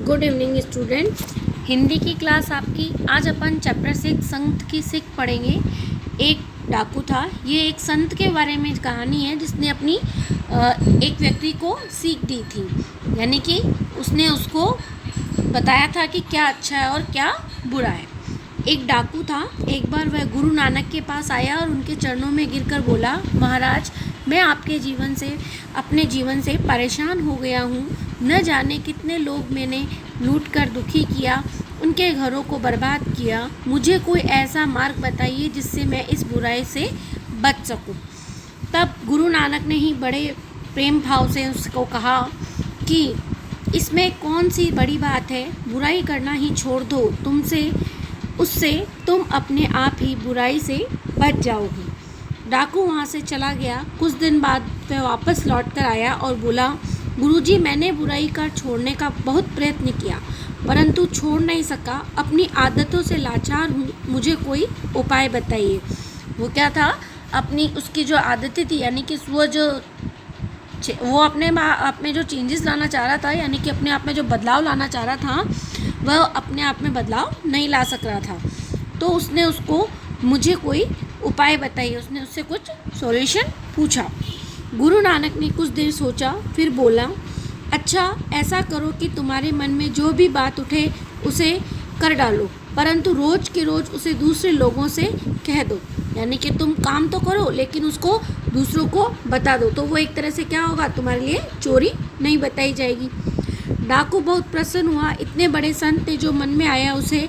Good evening student. Hindi की class आपकी। आज अपन चैप्टर 6 संत की सीख पढ़ेंगे। एक डाकू था। ये एक संत के बारे में कहानी है जिसने अपनी एक व्यक्ति को सीख दी थी, यानी कि उसने उसको बताया था कि क्या अच्छा है और क्या बुरा है। एक डाकू था। एक बार वह गुरु नानक के पास आया और उनके चरणों में गिरकर बोला, महाराज, मैं आपके अपने जीवन से परेशान हो गया हूँ। न जाने कितने लोग मैंने लूट कर दुखी किया, उनके घरों को बर्बाद किया। मुझे कोई ऐसा मार्ग बताइए जिससे मैं इस बुराई से बच सकूं। तब गुरु नानक ने ही बड़े प्रेम भाव से उसको कहा कि इसमें कौन सी बड़ी बात है, बुराई करना ही छोड़ दो, उससे तुम अपने आप ही बुराई से बच जाओगे। डाकू वहाँ से चला गया। कुछ दिन बाद वह वापस लौट कर आया और बोला, गुरुजी, मैंने बुराई कर छोड़ने का बहुत प्रयत्न किया, परंतु छोड़ नहीं सका। अपनी आदतों से लाचार हूँ, मुझे कोई उपाय बताइए। वो क्या था, उसकी जो आदतें थी, यानी कि वो अपने आप में जो चेंजेस लाना चाह रहा था, यानी कि अपने आप में जो बदलाव लाना चाह रहा था, वह अपने आप में बदलाव नहीं ला सक रहा था। तो उसने उसको मुझे कोई उपाय बताइए, उसने उससे कुछ सॉल्यूशन पूछा। गुरु नानक ने कुछ देर सोचा, फिर बोला, अच्छा, ऐसा करो कि तुम्हारे मन में जो भी बात उठे उसे कर डालो, परंतु रोज के रोज उसे दूसरे लोगों से कह दो। यानी कि तुम काम तो करो लेकिन उसको दूसरों को बता दो, तो वो एक तरह से क्या होगा, तुम्हारे लिए चोरी नहीं बताई जाएगी। डाकू बहुत प्रसन्न हुआ। इतने बड़े संत ने जो मन में आया उसे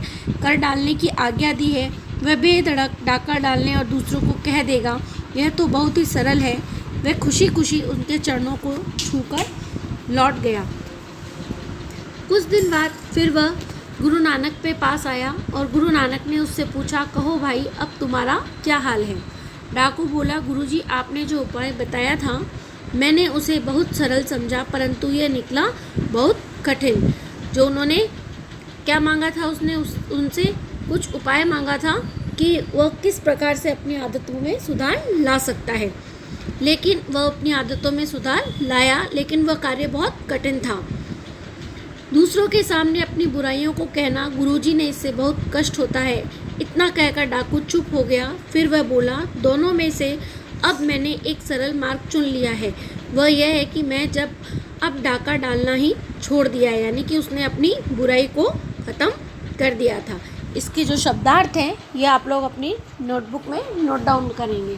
कर डालने की आज्ञा दी है, वह बेधड़क डाका डालने और दूसरों को कह देगा, यह तो बहुत ही सरल है। वह खुशी खुशी उनके चरणों को छूकर लौट गया। कुछ दिन बाद फिर वह गुरु नानक के पास आया और गुरु नानक ने उससे पूछा, कहो भाई, अब तुम्हारा क्या हाल है। डाकू बोला, गुरुजी, आपने जो उपाय बताया था मैंने उसे बहुत सरल समझा, परंतु यह निकला बहुत कठिन। जो उन्होंने क्या मांगा था, उसने उनसे कुछ उपाय मांगा था कि वह किस प्रकार से अपनी आदतों में सुधार ला सकता है, लेकिन वह अपनी आदतों में सुधार लाया, लेकिन वह कार्य बहुत कठिन था। दूसरों के सामने अपनी बुराइयों को कहना, गुरुजी ने इससे बहुत कष्ट होता है। इतना कहकर डाकू चुप हो गया। फिर वह बोला, दोनों में से अब मैंने एक सरल मार्ग चुन लिया है। वह यह है कि मैं अब डाका डालना ही छोड़ दिया है, यानी कि उसने अपनी बुराई को ख़त्म कर दिया था। इसके जो शब्दार्थ हैं ये आप लोग अपनी नोटबुक में नोट डाउन करेंगे।